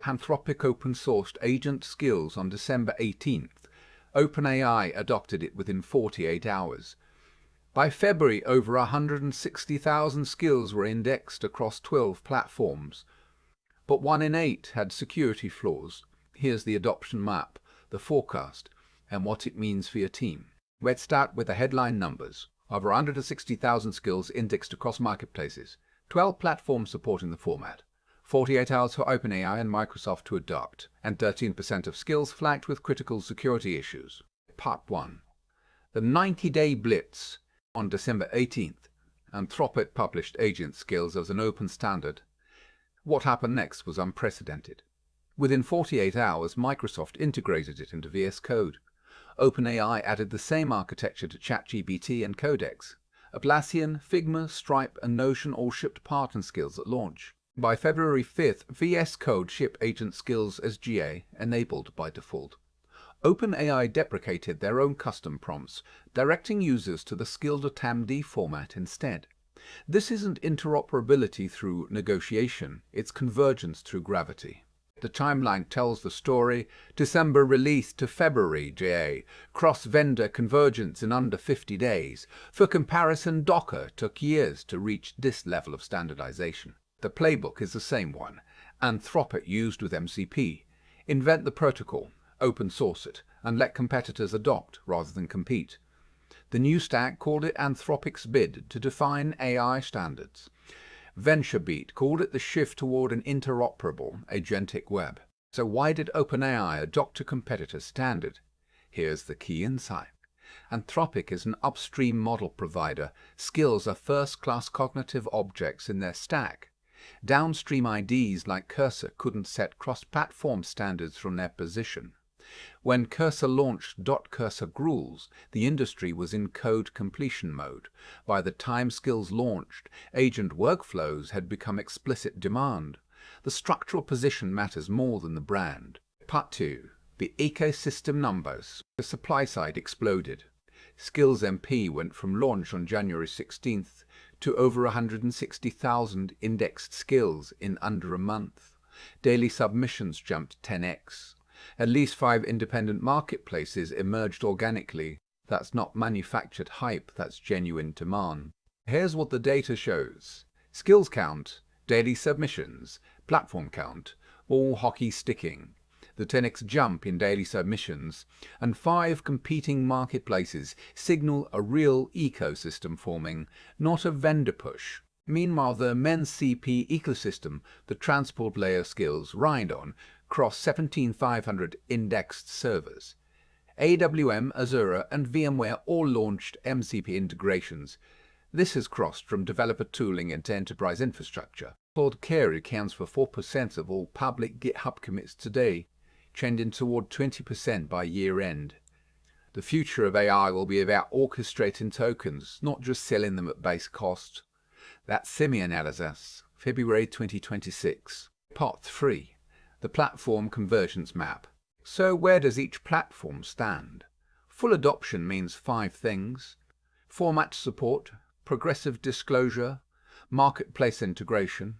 Anthropic open-sourced agent Skills on December 18th. OpenAI adopted it within 48 hours. By February, over 160,000 skills were indexed across 12 platforms. But 1 in 8 had security flaws. Here's the adoption map, the forecast, and what it means for your team. Let's start with the headline numbers. Over 160,000 skills indexed across marketplaces. 12 platforms supporting the format. 48 hours for OpenAI and Microsoft to adopt, and 13% of skills flagged with critical security issues. Part 1. The 90-day blitz. On December 18th, Anthropic published agent skills as an open standard. What happened next was unprecedented. Within 48 hours, Microsoft integrated it into VS Code. OpenAI added the same architecture to ChatGPT and Codex. Atlassian, Figma, Stripe, and Notion all shipped partner skills at launch. By February 5th, VS Code shipped agent skills as GA, enabled by default. OpenAI deprecated their own custom prompts, directing users to the SKILL.md format instead. This isn't interoperability through negotiation, it's convergence through gravity. The timeline tells the story. December release to February GA, cross-vendor convergence in under 50 days. For comparison, Docker took years to reach this level of standardization. The playbook is the same one. Anthropic used with MCP. Invent the protocol, open source it, and let competitors adopt rather than compete. The new stack called it Anthropic's bid to define AI standards. VentureBeat called it the shift toward an interoperable agentic web. So why did OpenAI adopt a competitor standard? Here's the key insight. Anthropic is an upstream model provider. Skills are first-class cognitive objects in their stack. Downstream IDs like Cursor couldn't set cross-platform standards from their position. When Cursor launched .Cursor Gruels, the industry was in code completion mode. By the time Skills launched, agent workflows had become explicit demand. The structural position matters more than the brand. Part 2. The ecosystem numbers. The supply side exploded. SKILL.md went from launch on January 16th to over 160,000 indexed skills in under a month. Daily submissions jumped 10x. At least 5 independent marketplaces emerged organically. That's not manufactured hype, that's genuine demand. Here's what the data shows. Skills count, daily submissions, platform count, all hockey sticking. The 10x jump in daily submissions and 5 competing marketplaces signal a real ecosystem forming, not a vendor push. Meanwhile, the MCP ecosystem, the transport layer skills ride on, crossed 17,500 indexed servers. AWS, Azure, and VMware all launched MCP integrations. This has crossed from developer tooling into enterprise infrastructure. Cloud Care accounts for 4% of all public GitHub commits today, trending toward 20% by year-end. The future of AI will be about orchestrating tokens, not just selling them at base cost. That's semi-analysis, February 2026. Part 3. The platform convergence map. So where does each platform stand? Full adoption means 5 things: format support, progressive disclosure, marketplace integration,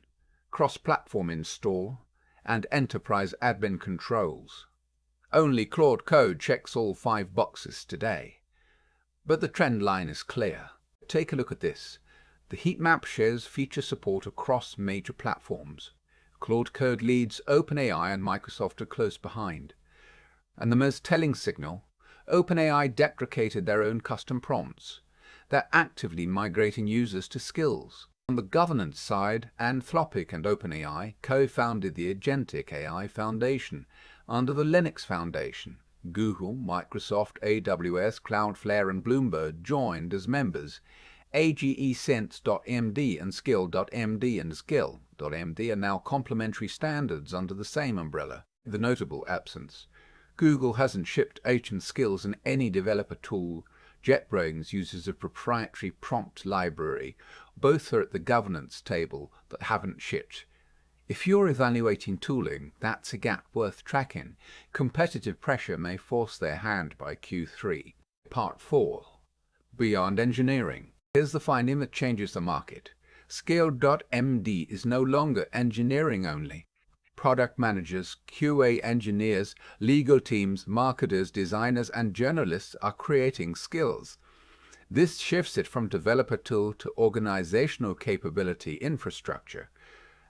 cross-platform install, and enterprise admin controls. Only Claude Code checks all 5 boxes today. But the trend line is clear. Take a look at this. The heat map shares feature support across major platforms. Claude Code leads, OpenAI and Microsoft are close behind. And the most telling signal, OpenAI deprecated their own custom prompts. They're actively migrating users to Skills. On the governance side, Anthropic and OpenAI co-founded the Agentic AI Foundation under the Linux Foundation. Google, Microsoft, AWS, Cloudflare, and Bloomberg joined as members. AGEsense.md and SKILL.md and SKILL.md are now complementary standards under the same umbrella. The notable absence: Google hasn't shipped agent skills in any developer tool. JetBrains uses a proprietary prompt library. Both are at the governance table but haven't shipped. If you're evaluating tooling, that's a gap worth tracking. Competitive pressure may force their hand by Q3. Part 4. Beyond engineering. Here's the finding that changes the market. SKILL.md is no longer engineering only. Product managers, QA engineers, legal teams, marketers, designers, and journalists are creating skills. This shifts it from developer tool to organizational capability infrastructure.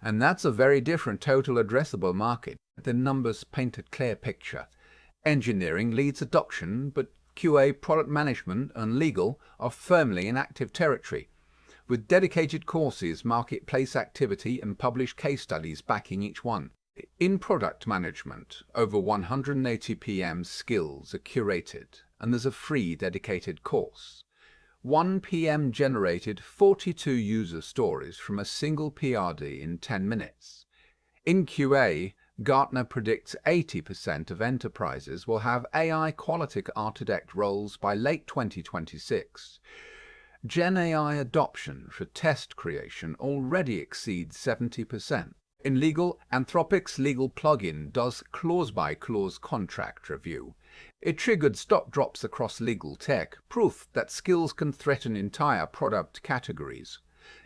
And that's a very different total addressable market. The numbers paint a clear picture. Engineering leads adoption, but QA, product management, and legal are firmly in active territory, with dedicated courses, marketplace activity, and published case studies backing each one. In product management, over 180 PM skills are curated, and there's a free dedicated course. 1 PM generated 42 user stories from a single PRD in 10 minutes. In QA, Gartner predicts 80% of enterprises will have AI quality architect roles by late 2026. Gen AI adoption for test creation already exceeds 70%. In legal, Anthropic's legal plugin does clause-by-clause contract review. It triggered stop drops across legal tech, proof that skills can threaten entire product categories.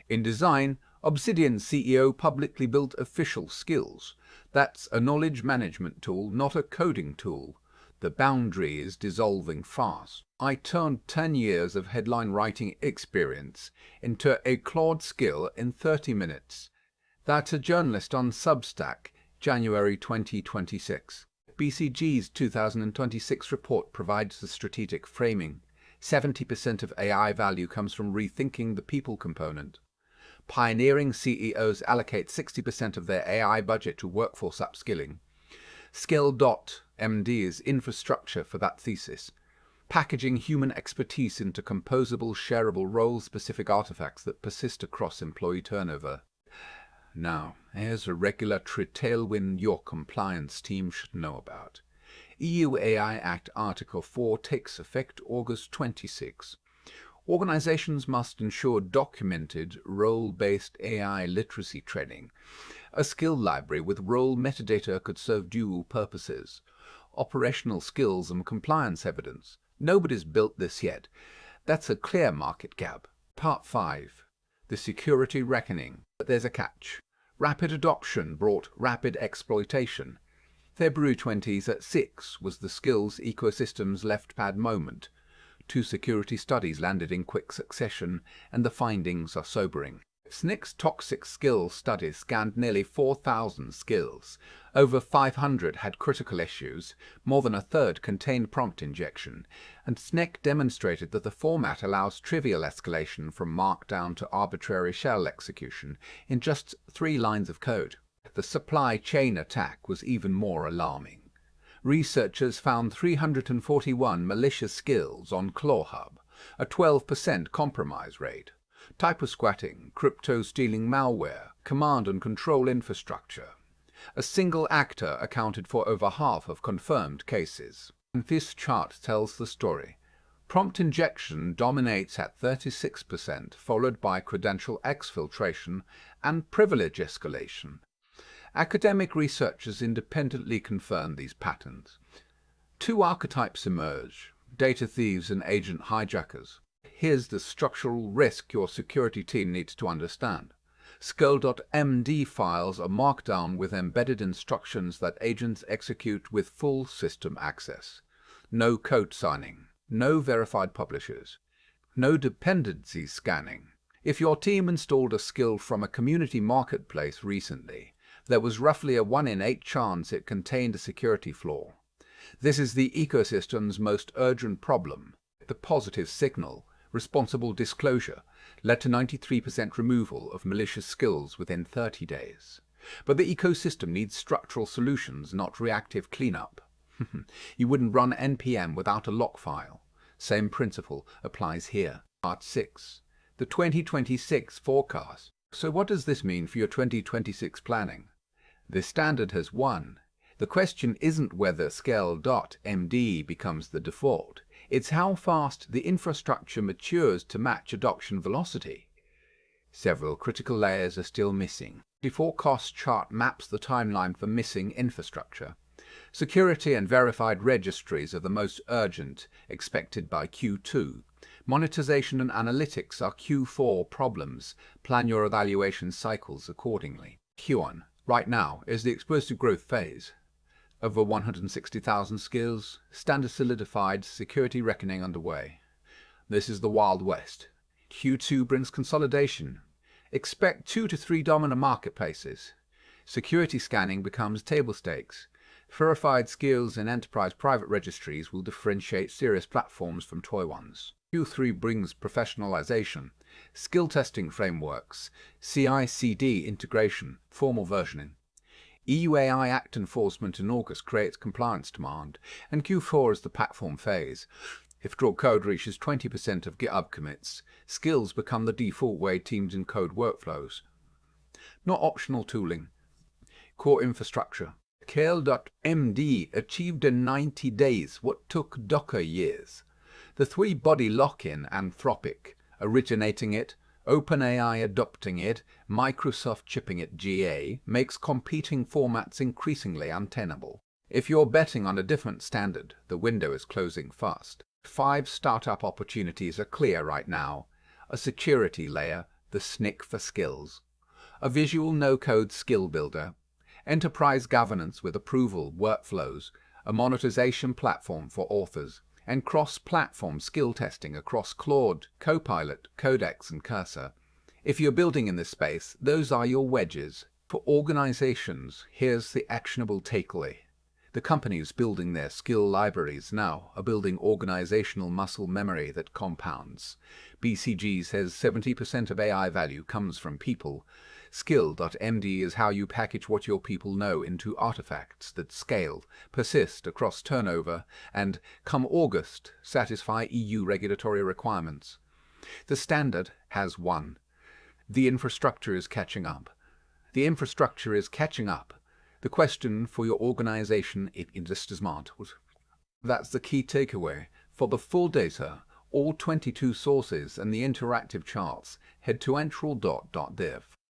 In design, Obsidian CEO publicly built official skills. That's a knowledge management tool, not a coding tool. The boundary is dissolving fast. I turned 10 years of headline writing experience into a Claude skill in 30 minutes. That's a journalist on Substack, January 2026. BCG's 2026 report provides the strategic framing. 70% of AI value comes from rethinking the people component. Pioneering CEOs allocate 60% of their AI budget to workforce upskilling. SKILL.md is infrastructure for that thesis, packaging human expertise into composable, shareable, role-specific artifacts that persist across employee turnover. Now, here's a regulatory tailwind your compliance team should know about. EU AI Act Article 4 takes effect August 26. Organizations must ensure documented, role-based AI literacy training. A skill library with role metadata could serve dual purposes. Operational skills and compliance evidence. Nobody's built this yet. That's a clear market gap. Part 5. The security reckoning. But there's a catch. Rapid adoption brought rapid exploitation. February 20s at 6 was the skills ecosystem's left-pad moment. 2 security studies landed in quick succession, and the findings are sobering. SNCC's toxic skills study scanned nearly 4,000 skills. Over 500 had critical issues, more than a third contained prompt injection, and SNCC demonstrated that the format allows trivial escalation from markdown to arbitrary shell execution in just 3 lines of code. The supply chain attack was even more alarming. Researchers found 341 malicious skills on ClawHub, a 12% compromise rate. Typo-squatting, crypto-stealing malware, command and control infrastructure. A single actor accounted for over half of confirmed cases. And this chart tells the story. Prompt injection dominates at 36%, followed by credential exfiltration and privilege escalation. Academic researchers independently confirm these patterns. 2 archetypes emerge: data thieves and agent hijackers. Here's the structural risk your security team needs to understand. SKILL.md files are markdown with embedded instructions that agents execute with full system access. No code signing, no verified publishers, no dependency scanning. If your team installed a skill from a community marketplace recently, there was roughly a 1 in 8 chance it contained a security flaw. This is the ecosystem's most urgent problem. The positive signal, responsible disclosure, led to 93% removal of malicious skills within 30 days. But the ecosystem needs structural solutions, not reactive cleanup. You wouldn't run NPM without a log file. Same principle applies here. Part 6. The 2026 forecast. So what does this mean for your 2026 planning? The standard has won. The question isn't whether SKILL.md becomes the default. It's how fast the infrastructure matures to match adoption velocity. Several critical layers are still missing. The forecast chart maps the timeline for missing infrastructure. Security and verified registries are the most urgent, expected by Q2. Monetization and analytics are Q4 problems. Plan your evaluation cycles accordingly. Q1. Right now is the explosive growth phase. Over 160,000 skills, standard solidified, security reckoning underway. This is the Wild West. Q2 brings consolidation. Expect 2 to 3 dominant marketplaces. Security scanning becomes table stakes. Verified skills in enterprise private registries will differentiate serious platforms from toy ones. Q3 brings professionalization, skill testing frameworks, CI/CD integration, formal versioning. EU AI Act enforcement in August creates compliance demand, and Q4 is the platform phase. If draw code reaches 20% of GitHub commits, skills become the default way teams encode workflows. Not optional tooling. Core infrastructure. SKILL.md achieved in 90 days what took Docker years. The three-body lock-in Anthropic, originating it, OpenAI adopting it, Microsoft shipping it GA, makes competing formats increasingly untenable. If you're betting on a different standard, the window is closing fast. 5 startup opportunities are clear right now. A security layer, the SNCC for skills. A visual no-code skill builder. Enterprise governance with approval workflows. A monetization platform for authors. And cross-platform skill testing across Claude, Copilot, Codex, and Cursor. If you're building in this space, those are your wedges. For organizations, here's the actionable takeaway. The companies building their skill libraries now are building organizational muscle memory that compounds. BCG says 70% of AI value comes from people. SKILL.md is how you package what your people know into artifacts that scale, persist across turnover, and, come August, satisfy EU regulatory requirements. The standard has won. The infrastructure is catching up. The infrastructure is catching up. The question for your organization is just as smart. That's the key takeaway. For the full data, all 22 sources and the interactive charts, head to entral.dev.